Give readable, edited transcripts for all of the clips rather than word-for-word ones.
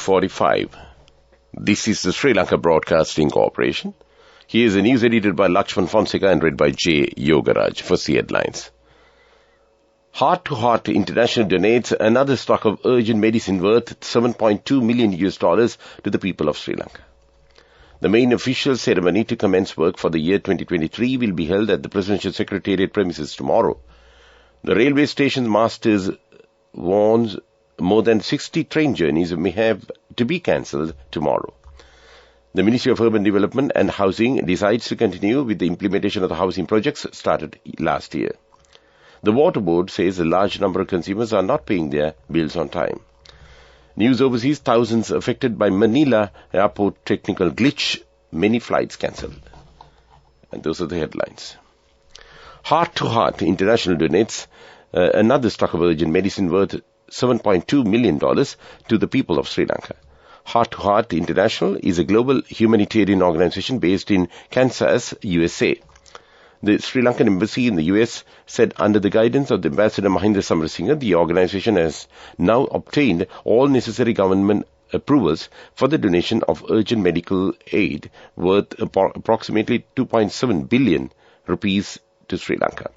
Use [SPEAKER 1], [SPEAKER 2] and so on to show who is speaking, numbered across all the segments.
[SPEAKER 1] 8:45. This is the Sri Lanka Broadcasting Corporation. Here is a news edited by Lakshman Fonseca and read by J. Yogaraj. First the headlines. Heart to Heart International donates another stock of urgent medicine worth $7.2 million to the people of Sri Lanka. The main official ceremony to commence work for the year 2023 will be held at the Presidential Secretariat premises tomorrow. The railway station masters warns more than 60 train journeys may have to be cancelled tomorrow. The Ministry of Urban Development and Housing decides to continue with the implementation of the housing projects started last year. The Water Board says a large number of consumers are not paying their bills on time. News overseas, thousands affected by Manila airport technical glitch, many flights cancelled. And those are the headlines. Heart to Heart International donates another stock of urgent medicine worth $7.2 million to the people of Sri Lanka. Heart to Heart International is a global humanitarian organization based in Kansas, USA. The Sri Lankan embassy in the US said under the guidance of the Ambassador Mahinda Samarasinga, the organization has now obtained all necessary government approvals for the donation of urgent medical aid worth approximately 2.7 billion rupees to Sri Lanka.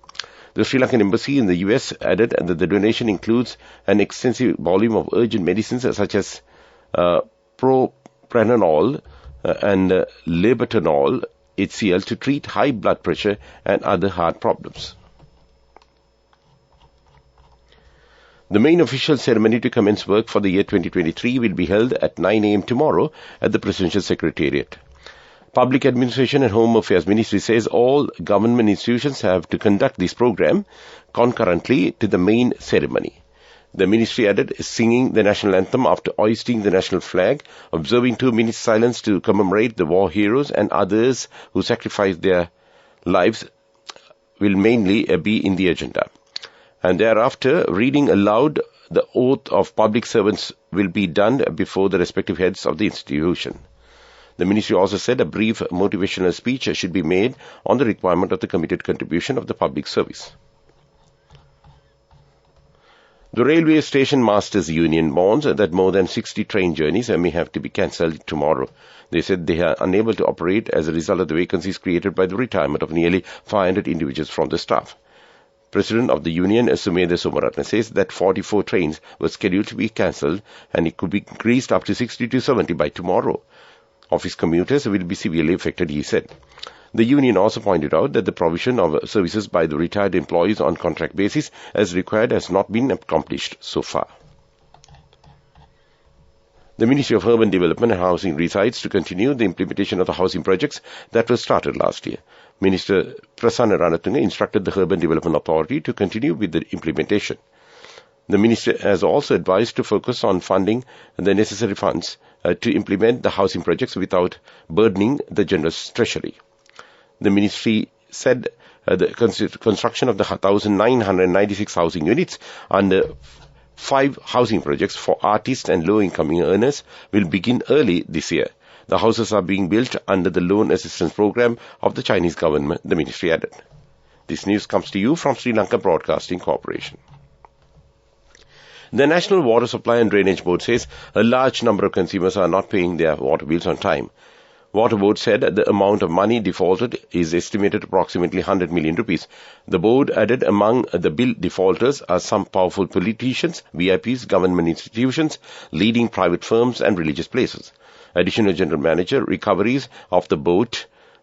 [SPEAKER 1] The Sri Lankan embassy in the US added that the donation includes an extensive volume of urgent medicines such as propranolol and labetalol HCl to treat high blood pressure and other heart problems. The main official ceremony to commence work for the year 2023 will be held at 9 a.m. tomorrow at the Presidential Secretariat. Public Administration and Home Affairs Ministry says all government institutions have to conduct this program concurrently to the main ceremony. The ministry added singing the national anthem after hoisting the national flag, observing 2 minutes silence to commemorate the war heroes and others who sacrificed their lives will mainly be in the agenda. And thereafter, reading aloud the oath of public servants will be done before the respective heads of the institution. The ministry also said a brief motivational speech should be made on the requirement of the committed contribution of the public service. The Railway Station Masters Union warns that more than 60 train journeys may have to be cancelled tomorrow. They said they are unable to operate as a result of the vacancies created by the retirement of nearly 500 individuals from the staff. President of the union, Sumedha Somaratne, says that 44 trains were scheduled to be cancelled and it could be increased up to 60 to 70 by tomorrow. Office commuters will be severely affected, he said. The union also pointed out that the provision of services by the retired employees on contract basis as required has not been accomplished so far. The Ministry of Urban Development and Housing decides to continue the implementation of the housing projects that were started last year. Minister Prasanna Ranatunga instructed the Urban Development Authority to continue with the implementation. The minister has also advised to focus on funding the necessary funds to implement the housing projects without burdening the general treasury. The ministry said the construction of the 1,996 housing units under 5 housing projects for artists and low-income earners will begin early this year. The houses are being built under the loan assistance program of the Chinese government, the ministry added. This news comes to you from Sri Lanka Broadcasting Corporation. The National Water Supply and Drainage Board says a large number of consumers are not paying their water bills on time. Water Board said the amount of money defaulted is estimated approximately 100 million rupees. The board added among the bill defaulters are some powerful politicians, VIPs, government institutions, leading private firms and religious places. Additional General Manager Recoveries of the board,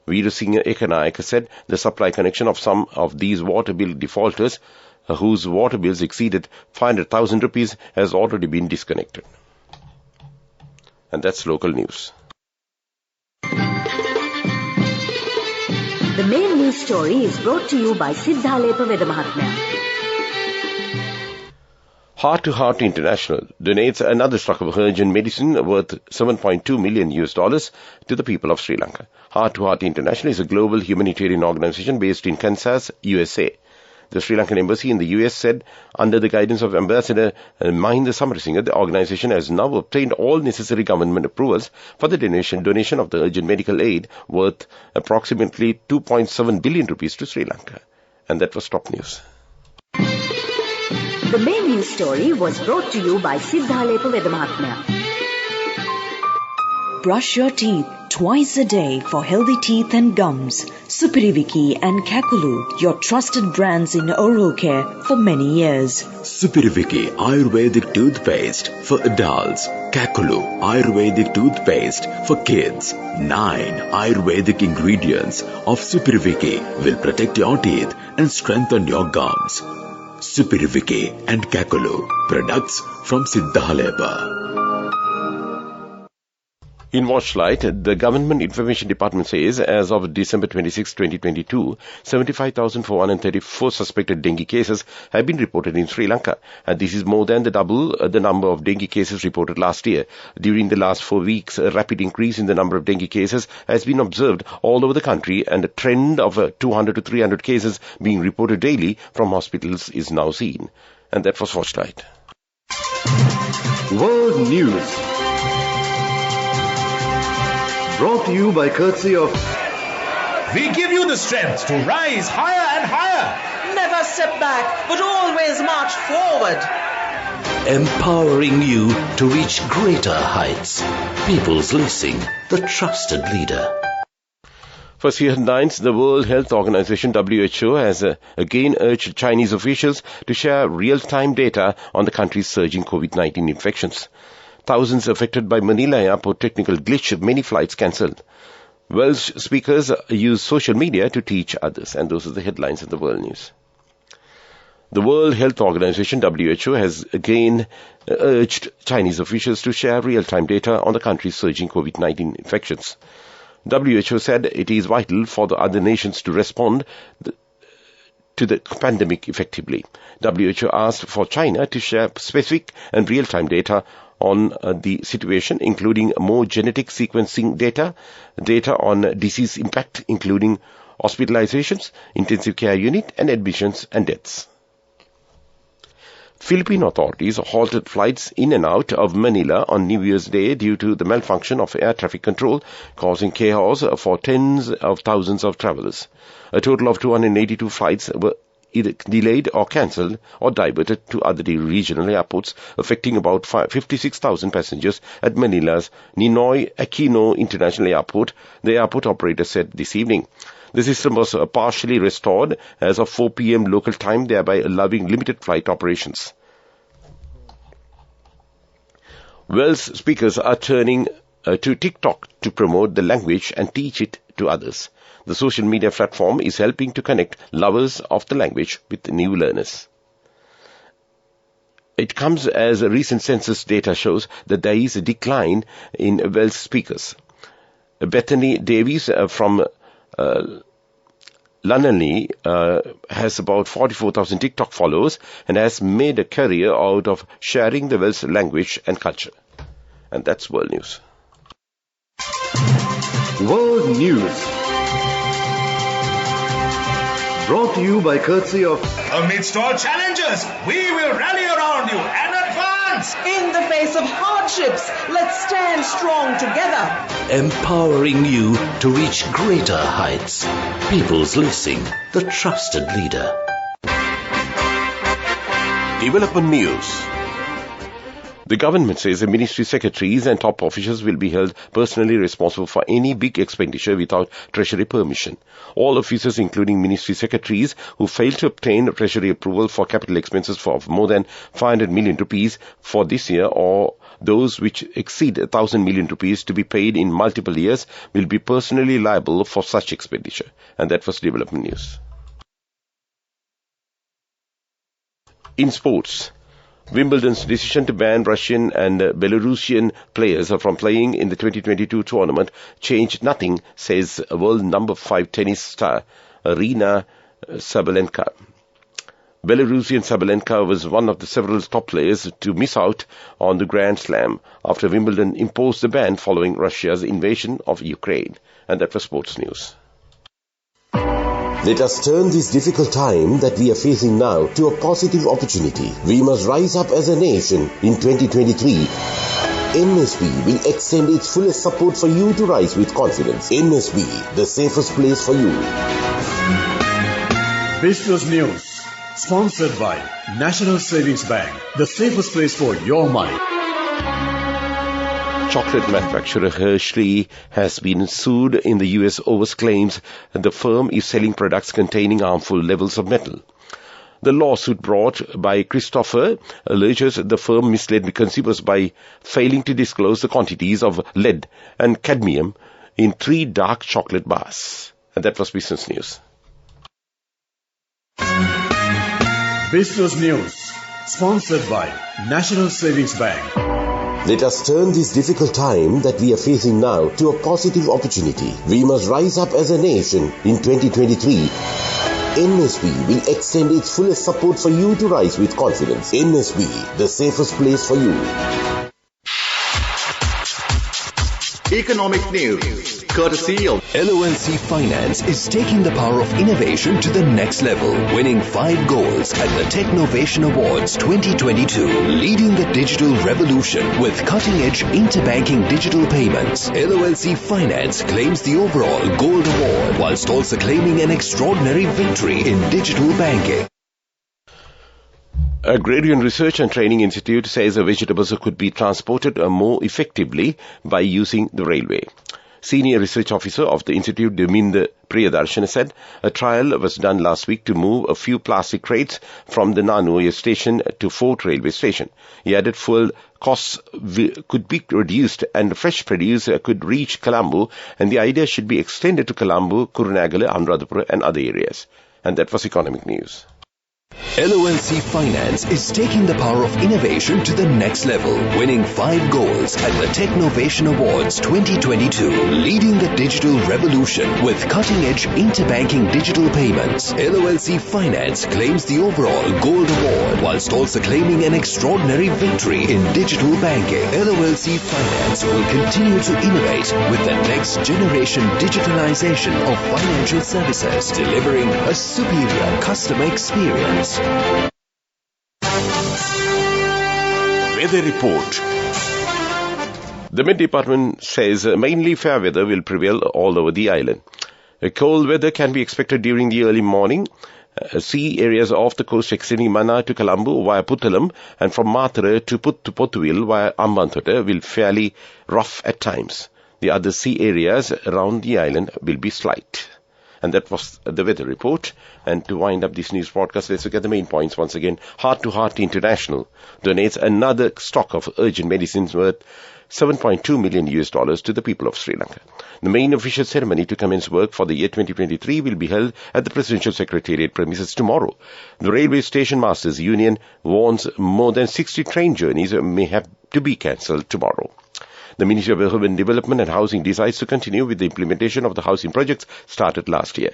[SPEAKER 1] Veerasinghe Ekanayaka, said the supply connection of some of these water bill defaulters whose water bills exceeded 500,000 rupees has already been disconnected. And that's local news.
[SPEAKER 2] The main news story is brought to you by Siddhalepa Veda Mahatmya.
[SPEAKER 1] Heart to Heart International donates another stock of urgent medicine worth $7.2 million to the people of Sri Lanka. Heart to Heart International is a global humanitarian organization based in Kansas, USA. The Sri Lankan embassy in the US said, under the guidance of Ambassador Mahinda Samarasinga, the organization has now obtained all necessary government approvals for the donation of the urgent medical aid worth approximately 2.7 billion rupees to Sri Lanka. And that was top news.
[SPEAKER 2] The main news story was brought to you by Siddhalepa Veda Mahatmya. Brush your teeth twice a day for healthy teeth and gums. Supiriviki and Kakulu, your trusted brands in oral care for many years.
[SPEAKER 3] Supiriviki Ayurvedic toothpaste for adults. Kakulu Ayurvedic toothpaste for kids. 9 Ayurvedic ingredients of Supiriviki will protect your teeth and strengthen your gums. Supiriviki and Kakulu, products from Siddhaleba.
[SPEAKER 1] In Watchlight, the Government Information Department says as of December 26, 2022, 75,434 suspected dengue cases have been reported in Sri Lanka, and this is more than double the number of dengue cases reported last year. During the last 4 weeks, a rapid increase in the number of dengue cases has been observed all over the country, and a trend of 200 to 300 cases being reported daily from hospitals is now seen. And that was Watchlight.
[SPEAKER 4] World News. Brought to you by courtesy of...
[SPEAKER 5] We give you the strength to rise higher and higher.
[SPEAKER 6] Never step back, but always march forward.
[SPEAKER 7] Empowering you to reach greater heights. People's Leasing, the trusted leader.
[SPEAKER 1] For headlines, the World Health Organization WHO has again urged Chinese officials to share real-time data on the country's surging COVID-19 infections. Thousands affected by Manila airport technical glitch, many flights cancelled. Welsh speakers use social media to teach others. And those are the headlines of the world news. The World Health Organization, WHO, has again urged Chinese officials to share real-time data on the country's surging COVID-19 infections. WHO said it is vital for the other nations to respond to the pandemic effectively. WHO asked for China to share specific and real-time data on the situation, including more genetic sequencing data on disease impact, including hospitalizations, intensive care unit, and admissions and deaths. Philippine authorities halted flights in and out of Manila on New Year's Day due to the malfunction of air traffic control, causing chaos for tens of thousands of travelers. A total of 282 flights were either delayed or cancelled or diverted to other regional airports, affecting about 56,000 passengers at Manila's Ninoy Aquino International Airport, the airport operator said this evening. The system was partially restored as of 4 p.m. local time, thereby allowing limited flight operations. Welsh speakers are turning to TikTok to promote the language and teach it to others. The social media platform is helping to connect lovers of the language with new learners. It comes as recent census data shows that there is a decline in Welsh speakers. Bethany Davies from Lunalny has about 44,000 TikTok followers and has made a career out of sharing the Welsh language and culture. And that's World News.
[SPEAKER 4] World News. Brought to you by courtesy of...
[SPEAKER 5] Amidst all challenges, we will rally around you and advance.
[SPEAKER 6] In the face of hardships, let's stand strong together.
[SPEAKER 7] Empowering you to reach greater heights. People's Leasing, the trusted leader.
[SPEAKER 1] Development News. The government says the ministry secretaries and top officials will be held personally responsible for any big expenditure without treasury permission. All officers, including ministry secretaries who fail to obtain treasury approval for capital expenses of more than 500 million rupees for this year, or those which exceed 1,000 million rupees to be paid in multiple years, will be personally liable for such expenditure. And that was Development News. In sports, Wimbledon's decision to ban Russian and Belarusian players from playing in the 2022 tournament changed nothing, says world number 5 tennis star Arina Sabalenka. Belarusian Sabalenka was one of the several top players to miss out on the Grand Slam after Wimbledon imposed the ban following Russia's invasion of Ukraine. And that was sports news.
[SPEAKER 8] Let us turn this difficult time that we are facing now to a positive opportunity. We must rise up as a nation in 2023. NSB will extend its fullest support for you to rise with confidence. NSB, the safest place for you.
[SPEAKER 4] Business News, sponsored by National Savings Bank, the safest place for your money.
[SPEAKER 1] Chocolate manufacturer Hershey has been sued in the US over claims that the firm is selling products containing harmful levels of metal. The lawsuit brought by Christopher alleges the firm misled consumers by failing to disclose the quantities of lead and cadmium in 3 dark chocolate bars. And that was Business News.
[SPEAKER 4] Business News, sponsored by National Savings Bank.
[SPEAKER 8] Let us turn this difficult time that we are facing now to a positive opportunity. We must rise up as a nation in 2023. NSB will extend its fullest support for you to rise with confidence. NSB, the safest place for you.
[SPEAKER 4] Economic news, courtesy of
[SPEAKER 7] LONC Finance is taking the power of innovation to the next level, winning 5 golds at the Technovation Awards 2022, leading the digital revolution with cutting-edge interbanking digital payments. LONC Finance claims the overall gold award, whilst also claiming an extraordinary victory in digital banking.
[SPEAKER 1] Agrarian Research and Training Institute says vegetables could be transported more effectively by using the railway. Senior Research Officer of the Institute, Deminder Priyadarshan, said a trial was done last week to move a few plastic crates from the Nanoya station to Fort Railway Station. He added fuel costs could be reduced and fresh produce could reach Colombo, and the idea should be extended to Colombo, Kurunegala, Anuradhapura and other areas. And that was Economic News.
[SPEAKER 7] LONC Finance is taking the power of innovation to the next level, winning 5 golds at the Technovation Awards 2022, leading the digital revolution with cutting-edge interbanking digital payments. LONC Finance claims the overall gold award, whilst also claiming an extraordinary victory in digital banking. LONC Finance will continue to innovate with the next generation digitalization of financial services, delivering a superior customer experience.
[SPEAKER 1] Weather report. The Met Department says mainly fair weather will prevail all over the island. Cold weather can be expected during the early morning. Sea areas off the coast extending Mana to Colombo via Puttalam and from Mathura to Pottuவில் via Ambanthota will fairly rough at times. The other sea areas around the island will be slight. And that was the weather report. And to wind up this news broadcast, let's look at the main points once again. Heart to Heart International donates another stock of urgent medicines worth $7.2 million to the people of Sri Lanka. The main official ceremony to commence work for the year 2023 will be held at the Presidential Secretariat premises tomorrow. The Railway Station Masters Union warns more than 60 train journeys may have to be cancelled tomorrow. The Ministry of Urban Development and Housing decides to continue with the implementation of the housing projects started last year.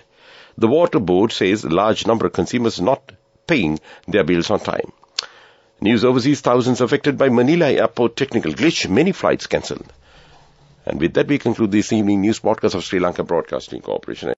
[SPEAKER 1] The Water Board says a large number of consumers not paying their bills on time. News overseas, thousands affected by Manila airport technical glitch, many flights cancelled. And with that we conclude this evening news podcast of Sri Lanka Broadcasting Corporation.